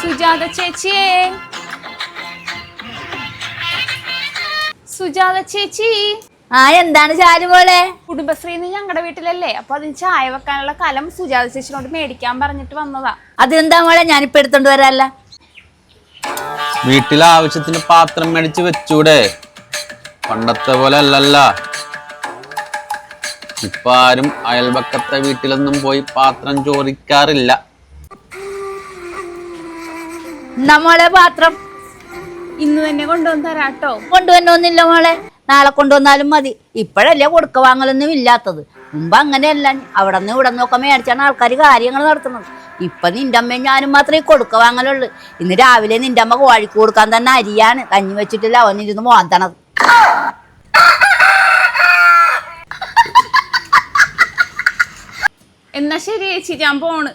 സുജാത ചേച്ചിയേ, സുജാത ചേച്ചി. എന്താണ് ചാരു പോലെ? കുടുംബശ്രീന്ന് ഞങ്ങളുടെ വീട്ടിലല്ലേ, അപ്പൊ അതിന് ചായ വെക്കാനുള്ള കലം സുജാത ചേച്ചിനോട് മേടിക്കാൻ പറഞ്ഞിട്ട് വന്നതാ. അതെന്താ മോളെ, ഞാനിപ്പോ എടുത്തോണ്ട് വരാല്ല. വീട്ടിലെ ആവശ്യത്തിന് പാത്രം മേടിച്ച് വെച്ചൂടെ? പണ്ടത്തെ പോലെ അല്ലല്ല. ഇപ്പൊ ആരും അയൽപക്കത്തെ വീട്ടിലൊന്നും പോയി പാത്രം ചോദിക്കാറില്ല. മോളെ പാത്രം ഇന്ന് തന്നെ കൊണ്ടുവന്ന് തരാട്ടോ. കൊണ്ടുവന്നൊന്നില്ല മോളെ, നാളെ കൊണ്ടുവന്നാലും മതി. ഇപ്പോഴല്ലേ കൊടുക്ക വാങ്ങലൊന്നും ഇല്ലാത്തത്. മുമ്പ് അങ്ങനെയല്ല, അവിടെ നിന്ന് ഇവിടെ നിന്നൊക്കെ മേടിച്ചാണ് ആൾക്കാർ കാര്യങ്ങൾ നടത്തുന്നത്. ഇപ്പൊ നിന്റെ അമ്മയും ഞാനും മാത്രമേ കൊടുക്ക വാങ്ങലുള്ളൂ. ഇന്ന് രാവിലെ നിന്റെ അമ്മ കോഴിക്ക് കൊടുക്കാൻ തന്നെ അരിയാണ് കഞ്ഞി വെച്ചിട്ടില്ല അവനിരുന്ന് മോന്തണത്. എന്നാ ശരി ചേച്ചി, ഞാൻ പോണ്.